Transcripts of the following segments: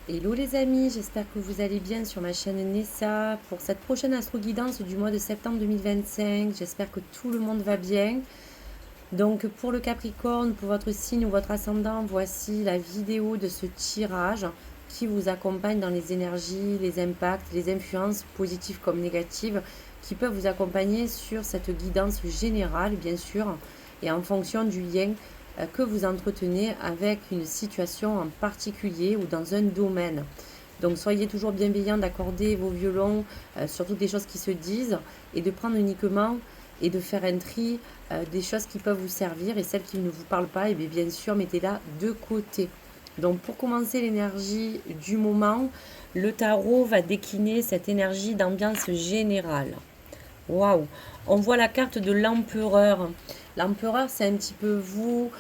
Hello les amis, j'espère que vous allez bien sur ma chaîne Nessa pour cette prochaine astro-guidance du mois de septembre 2025. J'espère que tout le monde va bien. Donc pour le Capricorne, pour votre signe ou votre ascendant, voici la vidéo de ce tirage qui vous accompagne dans les énergies, les impacts, les influences positives comme négatives qui peuvent vous accompagner sur cette guidance générale bien sûr et en fonction du lien que vous entretenez avec une situation en particulier ou dans un domaine. Donc soyez toujours bienveillants d'accorder vos violons sur toutes les choses qui se disent et de prendre uniquement et de faire un tri des choses qui peuvent vous servir et celles qui ne vous parlent pas, et bien sûr mettez-la de côté. Donc pour commencer l'énergie du moment, le tarot va décliner cette énergie d'ambiance générale. Waouh! On voit la carte de l'empereur. L'empereur, c'est un petit peu vous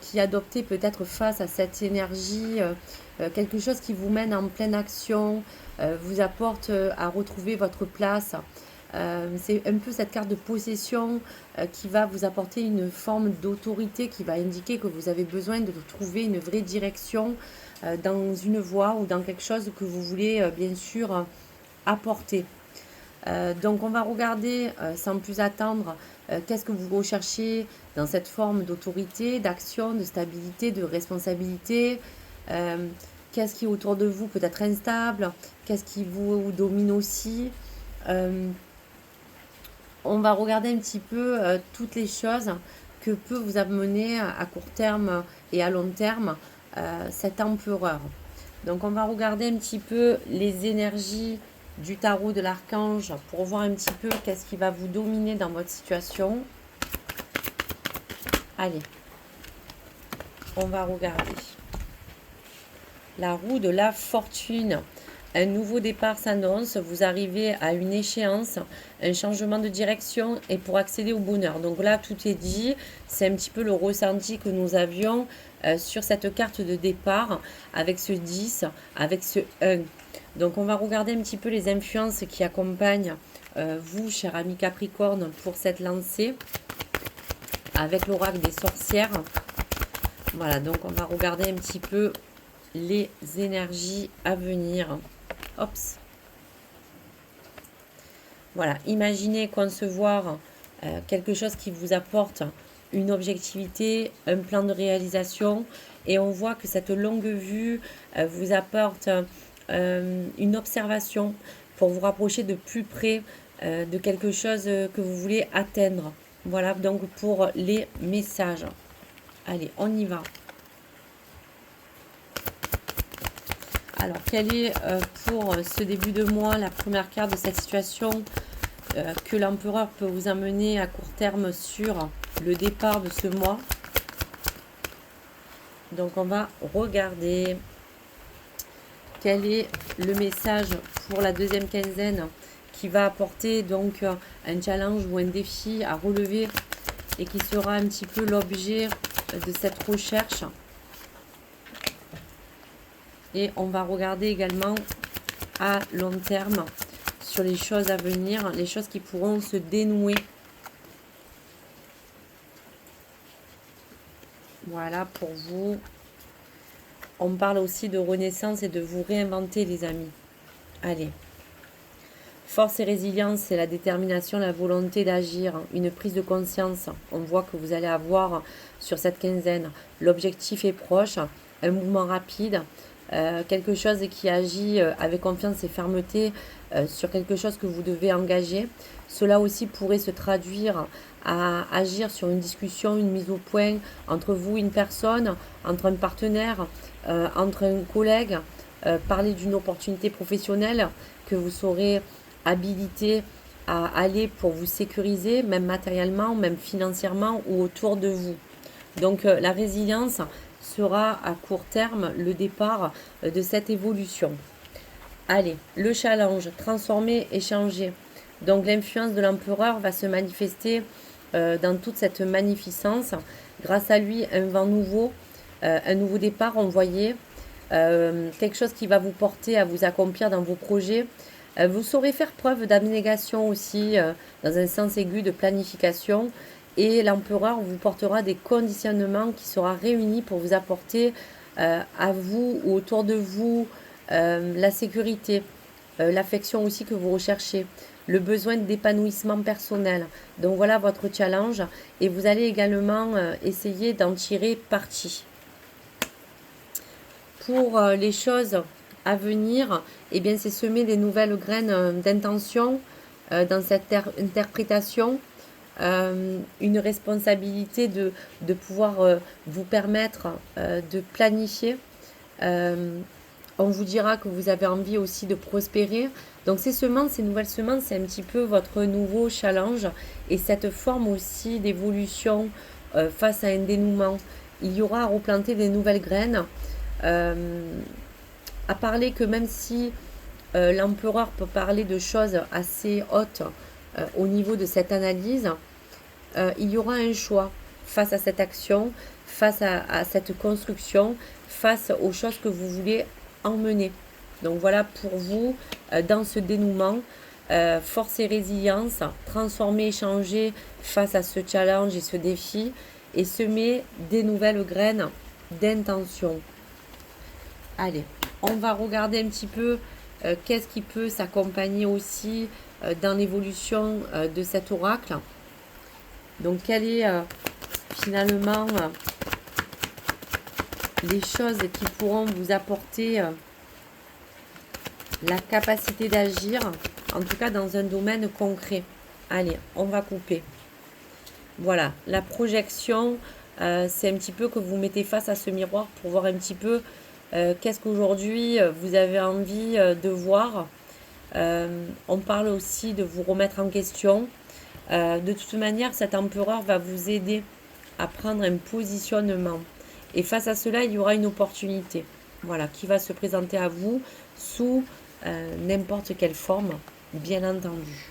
qui adoptez peut-être face à cette énergie quelque chose qui vous mène en pleine action, vous apporte à retrouver votre place. C'est un peu cette carte de possession qui va vous apporter une forme d'autorité, qui va indiquer que vous avez besoin de trouver une vraie direction dans une voie ou dans quelque chose que vous voulez bien sûr apporter. Donc on va regarder sans plus attendre qu'est-ce que vous recherchez dans cette forme d'autorité, d'action, de stabilité, de responsabilité. Euh, Qu'est-ce qui est autour de vous peut être instable, qu'est-ce qui vous domine aussi. Euh, on va regarder un petit peu toutes les choses que peut vous amener à court terme et à long terme cet empereur. Donc on va regarder un petit peu les énergies du tarot de l'archange pour voir un petit peu qu'est-ce qui va vous dominer dans votre situation. Allez, on va regarder. La roue de la fortune. Un nouveau départ s'annonce, vous arrivez à une échéance, un changement de direction et pour accéder au bonheur. Donc là, tout est dit, c'est un petit peu le ressenti que nous avions sur cette carte de départ avec ce 10, avec ce 1. Donc on va regarder un petit peu les influences qui accompagnent vous, cher ami Capricorne, pour cette lancée avec l'oracle des sorcières. Voilà, donc on va regarder un petit peu les énergies à venir. Ops. Voilà, imaginez concevoir quelque chose qui vous apporte une objectivité, un plan de réalisation, et on voit que cette longue vue vous apporte une observation pour vous rapprocher de plus près de quelque chose que vous voulez atteindre. Voilà donc pour les messages. Allez, on y va. Alors, quelle est pour ce début de mois la première carte de cette situation que l'empereur peut vous amener à court terme sur le départ de ce mois? Donc, on va regarder quel est le message pour la deuxième quinzaine qui va apporter donc un challenge ou un défi à relever et qui sera un petit peu l'objet de cette recherche. Et on va regarder également à long terme sur les choses à venir, les choses qui pourront se dénouer. Voilà pour vous. On parle aussi de renaissance et de vous réinventer, les amis. Allez. Force et résilience, c'est la détermination, la volonté d'agir, une prise de conscience. On voit que vous allez avoir sur cette quinzaine. L'objectif est proche, un mouvement rapide, quelque chose qui agit avec confiance et fermeté sur quelque chose que vous devez engager. Cela aussi pourrait se traduire à agir sur une discussion, une mise au point entre vous, une personne, entre un partenaire, entre un collègue, parler d'une opportunité professionnelle que vous saurez habilité à aller pour vous sécuriser, même matériellement, même financièrement ou autour de vous. Donc la résilience sera à court terme le départ de cette évolution. Allez, le challenge, transformer et changer. Donc l'influence de l'empereur va se manifester dans toute cette magnificence. Grâce à lui, un nouveau départ, on voyait quelque chose qui va vous porter à vous accomplir dans vos projets. Vous saurez faire preuve d'abnégation aussi, dans un sens aigu de planification. Et l'empereur vous portera des conditionnements qui sera réunis pour vous apporter à vous ou autour de vous la sécurité, l'affection aussi que vous recherchez, le besoin d'épanouissement personnel. Donc voilà votre challenge et vous allez également essayer d'en tirer parti. Pour les choses à venir, eh bien c'est semer des nouvelles graines d'intention dans cette interprétation, une responsabilité de pouvoir vous permettre de planifier. On vous dira que vous avez envie aussi de prospérer. Donc ces semences, ces nouvelles semences, c'est un petit peu votre nouveau challenge et cette forme aussi d'évolution face à un dénouement. Il y aura à replanter des nouvelles graines. À parler que même si l'empereur peut parler de choses assez hautes au niveau de cette analyse, il y aura un choix face à cette action, face à cette construction, face aux choses que vous voulez emmener. Donc voilà pour vous, dans ce dénouement, force et résilience, transformer, échanger face à ce challenge et ce défi et semer des nouvelles graines d'intention. Allez, on va regarder un petit peu qu'est-ce qui peut s'accompagner aussi dans l'évolution de cet oracle. Donc, quelles est finalement les choses qui pourront vous apporter la capacité d'agir, en tout cas dans un domaine concret. Allez, on va couper. Voilà, la projection, c'est un petit peu que vous mettez face à ce miroir pour voir un petit peu qu'est-ce qu'aujourd'hui vous avez envie de voir. On parle aussi de vous remettre en question. De toute manière, cet empereur va vous aider à prendre un positionnement. Et face à cela, il y aura une opportunité, voilà, qui va se présenter à vous sous n'importe quelle forme, bien entendu.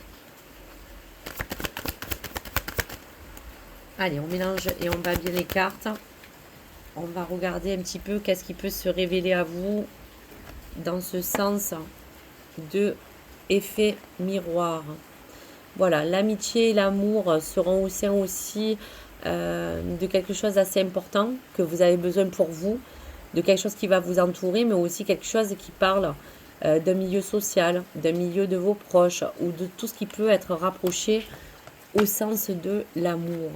Allez, on mélange et on va bien les cartes. On va regarder un petit peu qu'est-ce qui peut se révéler à vous dans ce sens de effet miroir. Voilà, l'amitié et l'amour seront au sein aussi de quelque chose d'assez important que vous avez besoin pour vous, de quelque chose qui va vous entourer, mais aussi quelque chose qui parle d'un milieu social, d'un milieu de vos proches ou de tout ce qui peut être rapproché au sens de l'amour.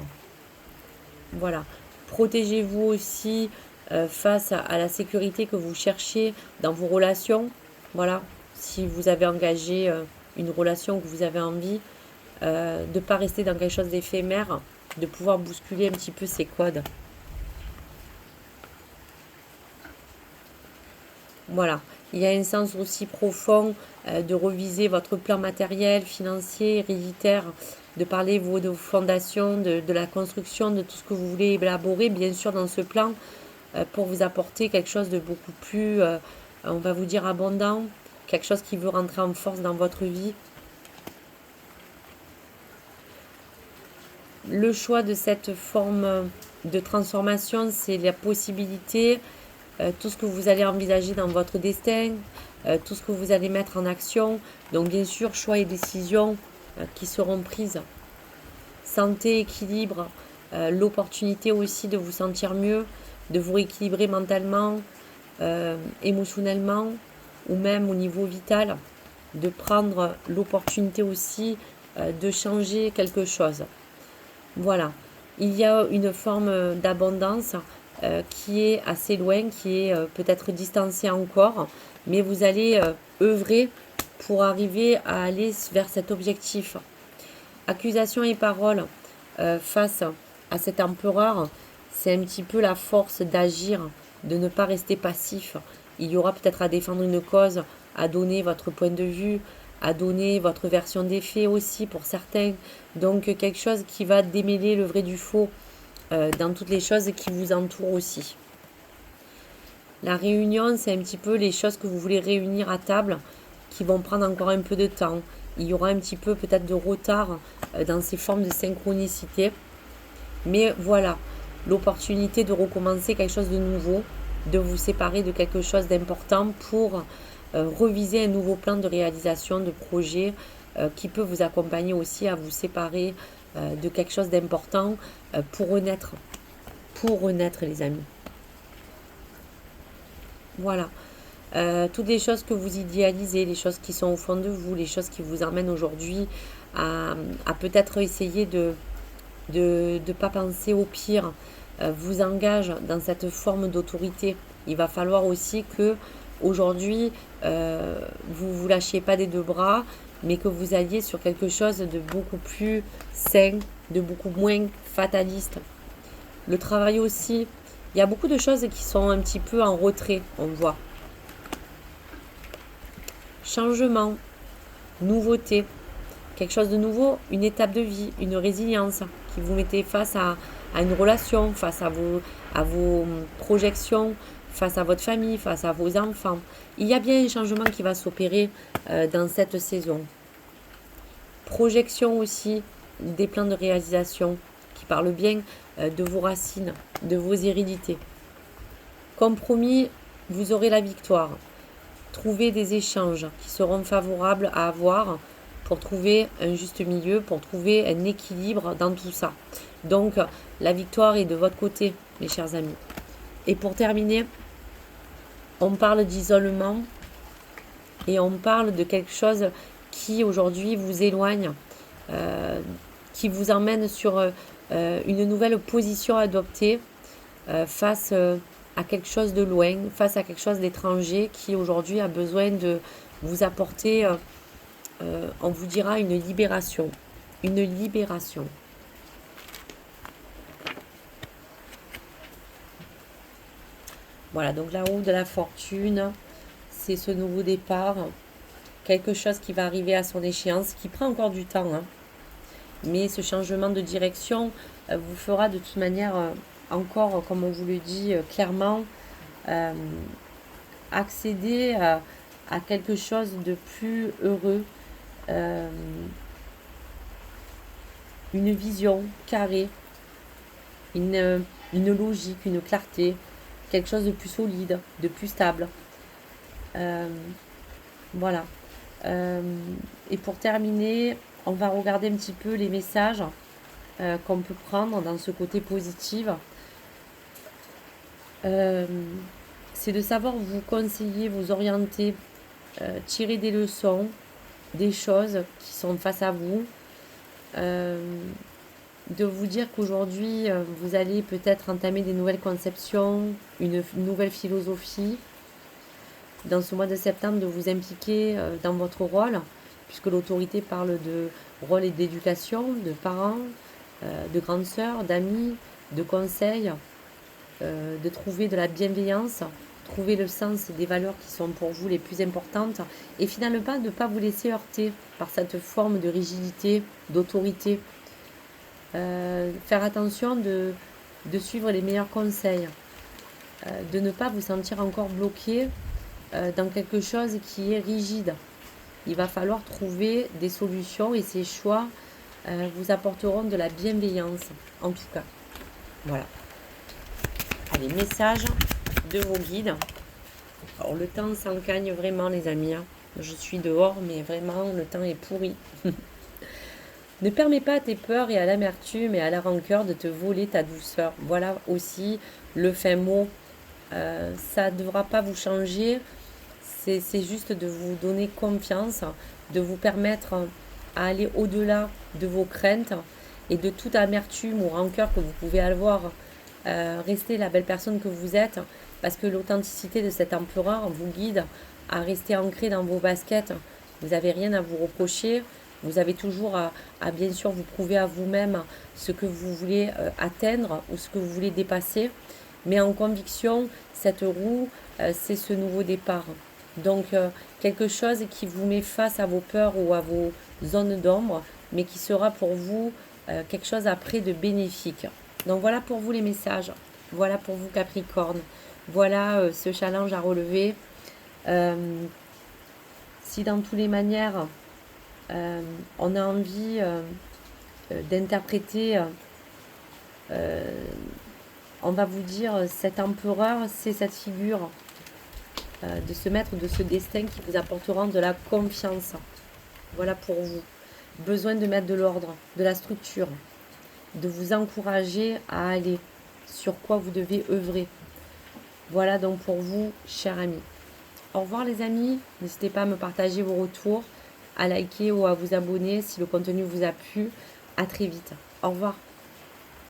Voilà, protégez-vous aussi face à la sécurité que vous cherchez dans vos relations. Voilà, si vous avez engagé une relation que vous avez envie, de ne pas rester dans quelque chose d'éphémère, de pouvoir bousculer un petit peu ces codes. Voilà, il y a un sens aussi profond de reviser votre plan matériel, financier, héréditaire, de parler de vos fondations, de la construction, de tout ce que vous voulez élaborer, bien sûr, dans ce plan, pour vous apporter quelque chose de beaucoup plus, on va vous dire, abondant, quelque chose qui veut rentrer en force dans votre vie. Le choix de cette forme de transformation, c'est la possibilité, tout ce que vous allez envisager dans votre destin, tout ce que vous allez mettre en action. Donc bien sûr, choix et décisions qui seront prises. Santé, équilibre, l'opportunité aussi de vous sentir mieux, de vous rééquilibrer mentalement, émotionnellement ou même au niveau vital, de prendre l'opportunité aussi de changer quelque chose. Voilà, il y a une forme d'abondance qui est assez loin, qui est peut-être distancée encore, mais vous allez œuvrer pour arriver à aller vers cet objectif. Accusation et parole face à cet empereur, c'est un petit peu la force d'agir, de ne pas rester passif. Il y aura peut-être à défendre une cause, à donner votre point de vue, à donner votre version des faits aussi pour certains. Donc quelque chose qui va démêler le vrai du faux dans toutes les choses qui vous entourent aussi. La réunion, c'est un petit peu les choses que vous voulez réunir à table qui vont prendre encore un peu de temps. Il y aura un petit peu peut-être de retard dans ces formes de synchronicité. Mais voilà, l'opportunité de recommencer quelque chose de nouveau, de vous séparer de quelque chose d'important pour reviser un nouveau plan de réalisation de projet qui peut vous accompagner aussi à vous séparer de quelque chose d'important pour renaître. Pour renaître, les amis. Voilà. toutes les choses que vous idéalisez, les choses qui sont au fond de vous, les choses qui vous emmènent aujourd'hui à peut-être essayer de ne pas penser au pire, vous engage dans cette forme d'autorité. Il va falloir aussi que aujourd'hui vous vous lâchiez pas des deux bras, mais que vous alliez sur quelque chose de beaucoup plus sain, de beaucoup moins fataliste. Le travail aussi, il y a beaucoup de choses qui sont un petit peu en retrait, on voit. Changement, nouveauté, quelque chose de nouveau, une étape de vie, une résilience qui vous mettez face à une relation, face à vos projections, face à votre famille, face à vos enfants. Il y a bien un changement qui va s'opérer dans cette saison. Projection aussi des plans de réalisation qui parlent bien de vos racines, de vos hérédités. Compromis, vous aurez la victoire. Trouvez des échanges qui seront favorables à avoir pour trouver un juste milieu, pour trouver un équilibre dans tout ça. Donc, la victoire est de votre côté, mes chers amis. Et pour terminer, on parle d'isolement et on parle de quelque chose qui aujourd'hui vous éloigne, qui vous emmène sur une nouvelle position à adopter face à quelque chose de loin, face à quelque chose d'étranger qui aujourd'hui a besoin de vous apporter, on vous dira, une libération. Une libération. Voilà, donc la roue de la fortune, c'est ce nouveau départ, quelque chose qui va arriver à son échéance, qui prend encore du temps, hein. Mais ce changement de direction vous fera de toute manière encore, comme on vous le dit clairement, accéder à quelque chose de plus heureux, une vision carrée, une logique, une clarté, quelque chose de plus solide, de plus stable. Voilà. Et pour terminer, on va regarder un petit peu les messages qu'on peut prendre dans ce côté positif. C'est de savoir vous conseiller, vous orienter, tirer des leçons, des choses qui sont face à vous, de vous dire qu'aujourd'hui vous allez peut-être entamer des nouvelles conceptions, une nouvelle philosophie. Dans ce mois de septembre, de vous impliquer dans votre rôle, puisque l'autorité parle de rôle et d'éducation, de parents, de grandes sœurs, d'amis, de conseils, de trouver de la bienveillance, trouver le sens des valeurs qui sont pour vous les plus importantes, et finalement de ne pas vous laisser heurter par cette forme de rigidité, d'autorité. Faire attention de suivre les meilleurs conseils, de ne pas vous sentir encore bloqué dans quelque chose qui est rigide. Il va falloir trouver des solutions et ces choix vous apporteront de la bienveillance, en tout cas. Voilà. Allez, message de vos guides. Alors, le temps s'encagne vraiment, les amis. Hein. Je suis dehors, mais vraiment, le temps est pourri. Ne permets pas à tes peurs et à l'amertume et à la rancœur de te voler ta douceur. Voilà aussi le fin mot. Ça ne devra pas vous changer. C'est juste de vous donner confiance, de vous permettre à aller au-delà de vos craintes et de toute amertume ou rancœur que vous pouvez avoir. Restez la belle personne que vous êtes, parce que l'authenticité de cet empereur vous guide à rester ancré dans vos baskets. Vous n'avez rien à vous reprocher. Vous avez toujours à bien sûr vous prouver à vous-même ce que vous voulez atteindre ou ce que vous voulez dépasser. Mais en conviction, cette roue, c'est ce nouveau départ. Donc quelque chose qui vous met face à vos peurs ou à vos zones d'ombre, mais qui sera pour vous quelque chose après de bénéfique. Donc voilà pour vous les messages. Voilà pour vous Capricorne. Voilà ce challenge à relever. Si dans toutes les manières, on a envie d'interpréter, on va vous dire, cet empereur, c'est cette figure de ce maître, de ce destin qui vous apportera de la confiance. Voilà pour vous. Besoin de mettre de l'ordre, de la structure, de vous encourager à aller sur quoi vous devez œuvrer. Voilà donc pour vous, chers amis. Au revoir les amis. N'hésitez pas à me partager vos retours, à liker ou à vous abonner si le contenu vous a plu. À très vite. Au revoir.